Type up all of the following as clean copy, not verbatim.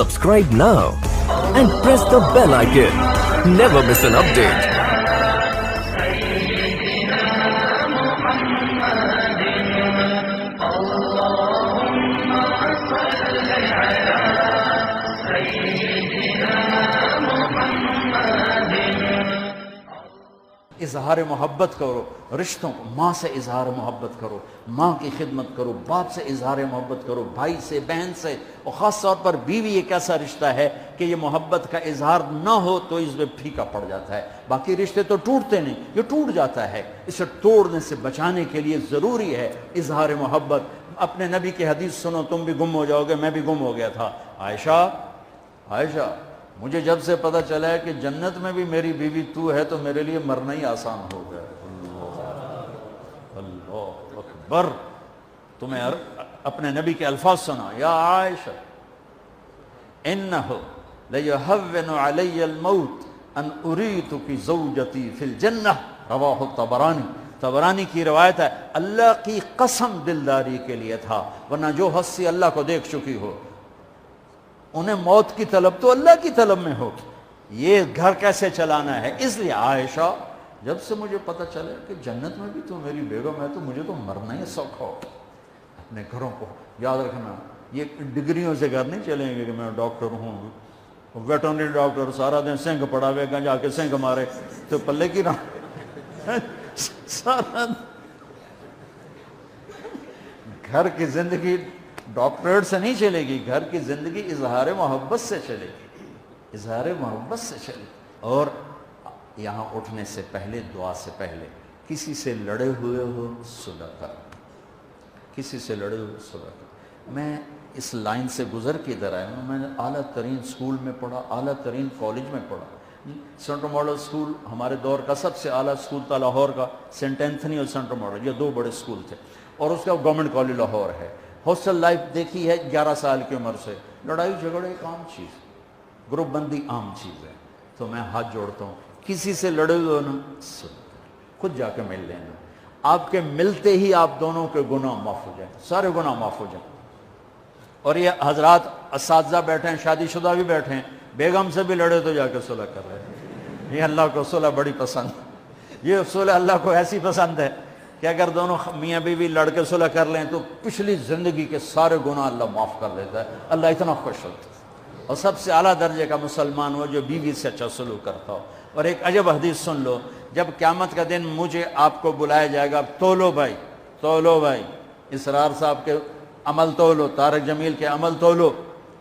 Subscribe now and press the bell icon. Never miss an update. اظہار محبت کرو، رشتوں کو ماں سے اظہار محبت کرو، ماں کی خدمت کرو، باپ سے اظہار محبت کرو، بھائی سے، بہن سے، اور خاص طور پر بیوی ایک ایسا رشتہ ہے کہ یہ محبت کا اظہار نہ ہو تو اس میں پھیکا پڑ جاتا ہے۔ باقی رشتے تو ٹوٹتے نہیں، یہ ٹوٹ جاتا ہے، اسے توڑنے سے بچانے کے لیے ضروری ہے اظہار محبت۔ اپنے نبی کی حدیث سنو، تم بھی گم ہو جاؤ گے، میں بھی گم ہو گیا تھا۔ عائشہ مجھے جب سے پتہ چلا ہے کہ جنت میں بھی میری بیوی تو ہے تو میرے لیے مرنا ہی آسان ہو گیا۔ اللہ اکبر۔ تمہیں اپنے نبی کے الفاظ سنا، یا عائشہ انہ لیہون علی الموت ان اریتک زوجتی فی الجنہ، رواہ طبرانی کی روایت ہے۔ اللہ کی قسم دلداری کے لیے تھا، ورنہ جو ہستی اللہ کو دیکھ چکی ہو انہیں موت کی طلب تو اللہ کی طلب میں ہو، یہ گھر کیسے چلانا ہے۔ اس لیے عائشہ جب سے مجھے پتہ چلا کہ جنت میں بھی تو میری بیگم ہے تو مجھے تو مرنا ہی سوکھا ہو۔ اپنے گھروں کو یاد رکھنا، یہ ڈگریوں سے گھر نہیں چلیں گے کہ میں ڈاکٹر ہوں، ویٹرنری ڈاکٹر سارا دن سنگ پڑا ہوئے گا، جا کے سنگ مارے تو پلے کی رہا۔ سارا گھر کی زندگی ڈاکٹریٹ سے نہیں چلے گی، گھر کی زندگی اظہار محبت سے چلے گی، اظہار محبت سے چلے گی۔ اور یہاں اٹھنے سے پہلے، دعا سے پہلے کسی سے لڑے ہوئے ہو صلح کرو، کسی سے لڑے ہوئے صلح کرو۔ میں اس لائن سے گزر کے ادھر آیا ہوں، میں نے اعلیٰ ترین اسکول میں پڑھا، اعلیٰ ترین کالج میں پڑھا۔ سینٹر ماڈل اسکول ہمارے دور کا سب سے اعلیٰ اسکول تھا لاہور کا، سینٹ اینتھنی اور سینٹر ماڈل، یہ دو بڑے اسکول تھے، اور اس کا گورنمنٹ کالج لاہور ہے۔ ہاسٹل لائف دیکھی ہے 11 سال کی عمر سے، لڑائی جھگڑے ایک عام چیز، گروپ بندی عام چیز ہے۔ تو میں ہاتھ جوڑتا ہوں، کسی سے لڑے ہوئے نا خود جا کے مل لینا، آپ کے ملتے ہی آپ دونوں کے گناہ معاف ہو جائیں، سارے گناہ معاف ہو جائیں۔ اور یہ حضرات اساتذہ بیٹھے ہیں، شادی شدہ بھی بیٹھے ہیں، بیگم سے بھی لڑے تو جا کے صلح کر رہے ہیں۔ یہ اللہ کو صلح بڑی پسند، یہ صلح اللہ کو ایسی پسند ہے کہ اگر دونوں میاں بیوی لڑ کے صلح کر لیں تو پچھلی زندگی کے سارے گناہ اللہ معاف کر دیتا ہے، اللہ اتنا خوش ہوتا ہے۔ اور سب سے اعلیٰ درجے کا مسلمان ہو جو بیوی سے اچھا سلوک کرتا ہو۔ اور ایک عجب حدیث سن لو، جب قیامت کا دن مجھے آپ کو بلایا جائے گا، تولو بھائی، اسرار صاحب کے عمل تولو، طارق جمیل کے عمل تولو،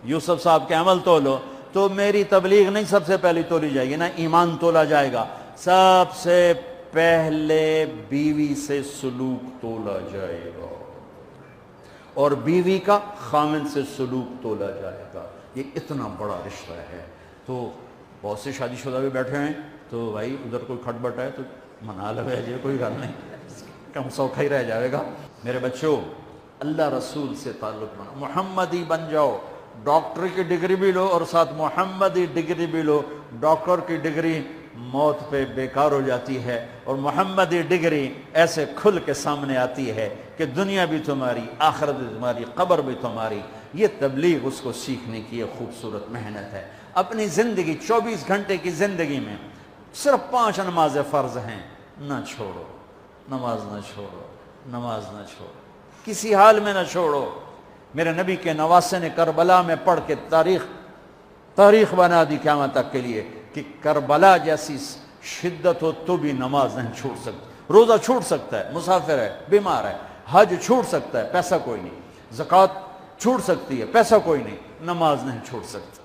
یوسف صاحب کے عمل تولو، تو میری تبلیغ نہیں سب سے پہلی تولی جائے گی، نہ ایمان تولا جائے گا، سب سے پہلے بیوی سے سلوک تولا جائے گا، اور بیوی کا خامن سے سلوک تولا جائے گا۔ یہ اتنا بڑا رشتہ ہے۔ تو بہت سے شادی شدہ بھی بیٹھے ہیں، تو بھائی ادھر کوئی کھٹ بٹ ہے تو منا لو ہے، کوئی گل نہیں، کم سوکھا ہی رہ جائے گا۔ میرے بچوں، اللہ رسول سے تعلق بنا، محمدی بن جاؤ، ڈاکٹر کی ڈگری بھی لو اور ساتھ محمدی ڈگری بھی لو۔ ڈاکٹر کی ڈگری موت پہ بیکار ہو جاتی ہے، اور محمدی ڈگری ایسے کھل کے سامنے آتی ہے کہ دنیا بھی تمہاری، آخرت بھی تمہاری، قبر بھی تمہاری۔ یہ تبلیغ اس کو سیکھنے کی ایک خوبصورت محنت ہے۔ اپنی زندگی 24 گھنٹے کی زندگی میں صرف 5 نمازیں فرض ہیں، نہ چھوڑو، نماز نہ چھوڑو، نماز نہ چھوڑو، کسی حال میں نہ چھوڑو۔ میرے نبی کے نواسے نے کربلا میں پڑھ کے تاریخ بنا دی قیامت تک کے لیے کہ کربلا جیسی شدت ہو تو بھی نماز نہیں چھوڑ سکتا۔ روزہ چھوٹ سکتا ہے، مسافر ہے، بیمار ہے، حج چھوٹ سکتا ہے، پیسہ کوئی نہیں، زکوٰۃ چھوٹ سکتی ہے، پیسہ کوئی نہیں، نماز نہیں چھوڑ سکتا۔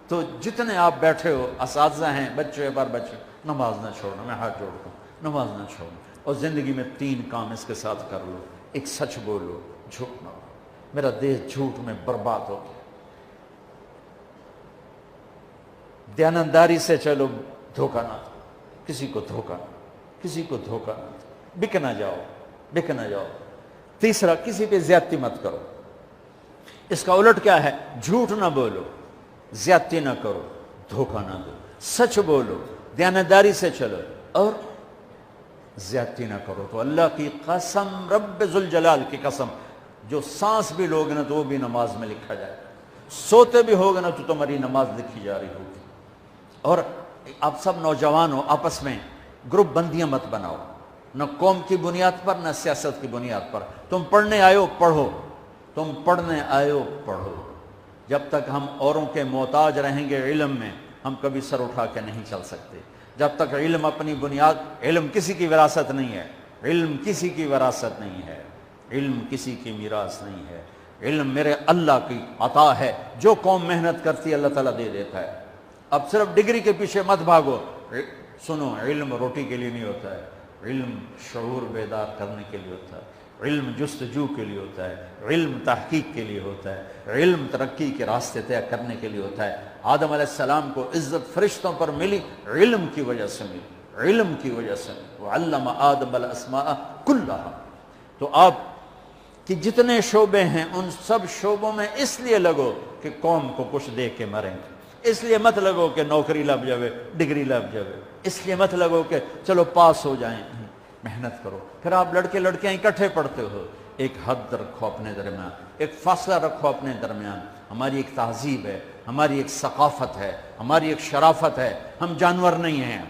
تو جتنے آپ بیٹھے ہو، اساتذہ ہیں، بچے پر بچے، نماز نہ چھوڑنا، میں ہاتھ جوڑتا ہوں، نماز نہ چھوڑنا۔ اور زندگی میں 3 کام اس کے ساتھ کر لو، ایک سچ بولو، جھوٹ نہ بولو۔ میرا دیش جھوٹ میں برباد ہو گیا۔ دیانتداری سے چلو، دھوکہ نہ دو، کسی کو دھوکہ نہ، کسی کو دھوکہ نہ دو، بک نہ جاؤ۔ تیسرا، کسی پہ زیادتی مت کرو۔ اس کا الٹ کیا ہے؟ جھوٹ نہ بولو، زیادتی نہ کرو، دھوکہ نہ دو، سچ بولو، دیانتداری سے چلو، اور زیادتی نہ کرو۔ تو اللہ کی قسم، رب ذوالجلال کی قسم، جو سانس بھی لوگ نا تو وہ بھی نماز میں لکھا جائے، सोते भी होगे ना तो तुम्हारी नमाज लिखी जा रही होगी। और आप सब नौजवान हो, आपस में ग्रुप बंदियां मत बनाओ, न कौम की बुनियाद पर न सियासत की बुनियाद पर। तुम पढ़ने आयो पढ़ो, तुम पढ़ने आयो पढ़ो। जब तक हम औरों के मोहताज रहेंगे इल्म में, हम कभी सर उठा के नहीं चल सकते। जब तक इल्म अपनी बुनियाद, इल्म किसी की विरासत नहीं है, इल्म किसी की विरासत नहीं है, इल्म किसी की मीरास नहीं है। इल्म मेरे अल्लाह की अता है, जो कौम मेहनत करती है अल्लाह ताला दे देता है। अब सिर्फ डिग्री के पीछे मत भागो। सुनो, इल्म रोटी के लिए नहीं होता है, इल्म शऊर बेदार करने के लिए होता है, इल्म जुस्तजू के लिए होता है, इल्म तहकीक के लिए होता है, इल्म तरक्की के रास्ते तय करने के लिए होता है। आदम अलैहिस्सलाम को इज्जत फरिश्तों पर मिली, इल्म की वजह से मिली, इल्म की वजह से। वअल्लम आदम अल अस्माअ कुल्लहा। तो आप कि जितने शोबे हैं उन सब शोबों में इसलिए लगो कि कौम को कुछ दे के मरेंगे। इसलिए मत लगो कि नौकरी लग जावे, डिग्री लग जावे। इसलिए मत लगो कि चलो पास हो जाएं। मेहनत करो। फिर आप लड़के लड़कियां इकट्ठे पढ़ते हो, एक हद रखो अपने दरमियान, एक फासला रखो अपने दरमियान। हमारी एक तहजीब है, हमारी एक सकाफत है, हमारी एक शराफत है। हम जानवर नहीं हैं,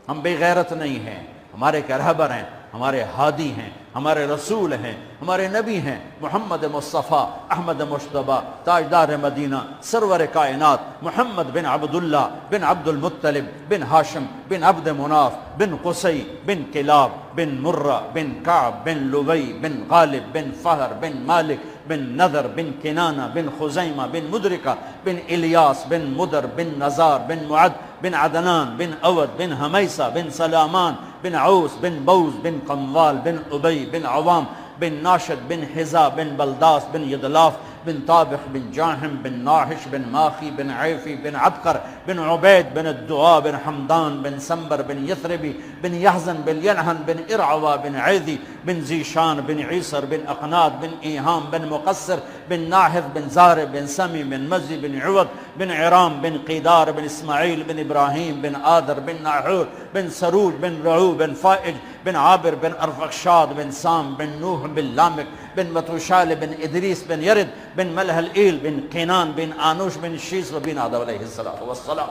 हम बेगैरत नहीं हैं। हमारे एक रहबर हैं, हमारे हादी हैं, हमारे रसूल हैं, हमारे नबी हैं मोहम्मद मुस्तफ़ा अहमद मुश्तबा ताजदार मदीना सरवर कायनात मोहम्मद बिन अब्दुल्ला बिन अब्दुल मुत्तलिब बिन हाशिम बिन अब्द मुनाफ बिन कुसई बिन किलाब बिन मुर्रा बिन काब बिन लुबई बिन गालिब बिन फहर बिन मालिक बिन नदर बिन किनाना बिन खुजैमा बिन मुदरिका बिन इलियास बिन मुदर बिन नज़ार बिन मुअद बिन अदनान बिन अवद बिन हमैसा बिन सलामान बिन औस बिन बौस बिन कमवाल बिन उबई बिन अवाम बिन नाशद बिन हिजा बिन बलदास बिन यदलाफ बिन ताबिख बिन जाहिम बिन नाहिश बिन माखी बिन ऐफी बिन अबकर बिन उबैद बिन दुआ बिन हमदान बिन संबर बिन यथरबी बिन यहजन बिन यनहन बिन इरअवा बिन ऐदी बिन जीशान बिन ईसर बिन अकनाद बिन ईहाम बिन मुकस्सर बिन नाहिद बिन ज़ारिब बिन समी बिन मज़ी बिन उवद बिन इराम बिन क़ीदार बिन इस्माईल बिन इब्राहीम बिन आदर बिन नाहूर बिन सरूज बिन रऊ बिन फ़ाइज बिन आबिर बिन अरफक्षाद बिन साम बिन नूह बिन लामिक बिन मतूशाल बिन इदरीस बिन यरिद बिन मलहल ईल बिन क़ीनान बिन आनुश बिन शीस बिन आदम अलैहिस्सलातु वस्सलाम।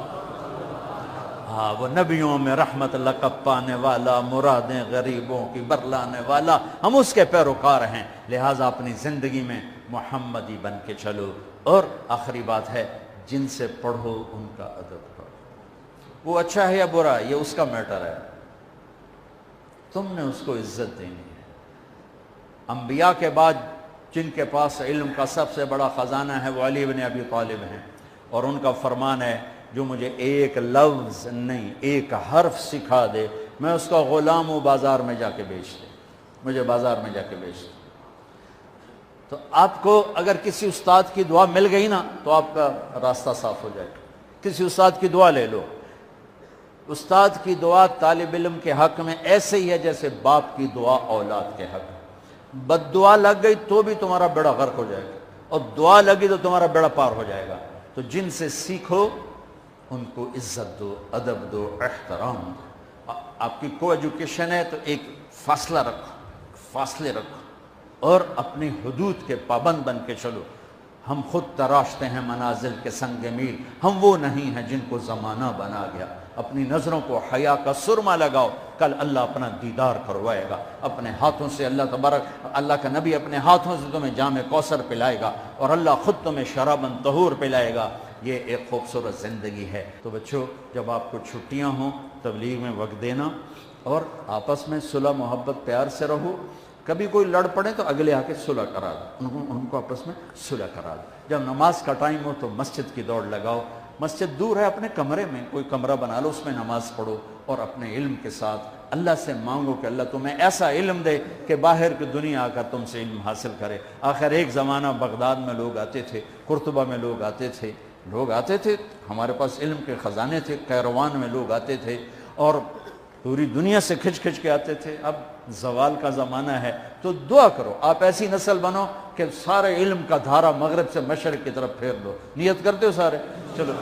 हाँ, वो नबियों में रहमत लक़ब पाने वाला, मुरादें गरीबों की बरलाने वाला, हम उसके पैरोकार हैं। लिहाजा अपनी ज़िंदगी में मोहम्मदी बन के चलो। और आखिरी बात है, जिनसे पढ़ो उनका अदब करो। वो अच्छा है या बुरा है ये उसका मैटर है, तुमने उसको इज्जत देनी है। अंबिया के बाद जिनके पास इल्म का सबसे बड़ा ख़जाना है वो अली इब्न अबी तालिब हैं। और उनका फरमान है, जो मुझे एक लफ्ज़ नहीं एक हर्फ सिखा दे, मैं उसका ग़ुलाम हूँ, बाज़ार में जाके बेच दे, मुझे बाज़ार में जाके बेच दे। तो आपको अगर किसी उस्ताद की दुआ मिल गई ना तो आपका रास्ता साफ हो जाएगा। किसी उस्ताद की दुआ ले लो। उस्ताद की दुआ तालिब इल्म के हक़ में ऐसे ही है जैसे बाप की दुआ औलाद के हक़ में। बद्दुआ लग गई तो भी तुम्हारा बेड़ा गर्क हो जाएगा, और दुआ लगी तो तुम्हारा बेड़ा पार हो जाएगा। तो जिनसे सीखो उनको इज्जत दो, अदब दो, एहतराम दो। आपकी को एजुकेशन है तो एक फासला रखो, फासले रखो और अपनी हुदूद के पाबंद बन के चलो। हम खुद तराशते हैं मनाजिल के संग मील, हम वो नहीं हैं जिनको ज़माना बना गया। अपनी नज़रों को हया का सुरमा लगाओ, कल अल्लाह अपना दीदार करवाएगा। अपने हाथों से अल्लाह तबारक, अल्लाह का नबी अपने हाथों से तुम्हें जामे कौसर पिलाएगा और अल्लाह खुद तुम्हें शराबन तहूर पिलाएगा। ये एक खूबसूरत ज़िंदगी है। तो बच्चों, जब आपको छुट्टियाँ हों तबलीग में वक्त देना और आपस में सुलह मोहब्बत प्यार से रहो। कभी कोई लड़ पड़े तो अगले आके सुलह करा दो, उनको आपस में सुलह करा दो। जब नमाज का टाइम हो तो मस्जिद की दौड़ लगाओ। मस्जिद दूर है, अपने कमरे में कोई कमरा बना लो, उसमें नमाज पढ़ो और अपने इल्म के साथ अल्लाह से मांगो कि अल्लाह तुम्हें ऐसा इल्म दे कि बाहर की दुनिया आकर तुमसे इल्म हासिल करे। आखिर एक ज़माना बगदाद में लोग आते थे, कुर्तुबा में लोग आते थे, हमारे पास इल्म के ख़जाने थे। कैरवान में लोग आते थे और पूरी दुनिया से खिंच खिंच के आते थे। अब ज़वाल का ज़माना है, तो दुआ करो आप ऐसी नस्ल बनो कि सारे इल्म का धारा मगरब से मशरिक़ की तरफ फेर दो। नियत करते हो सारे? चलो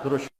दुरूद।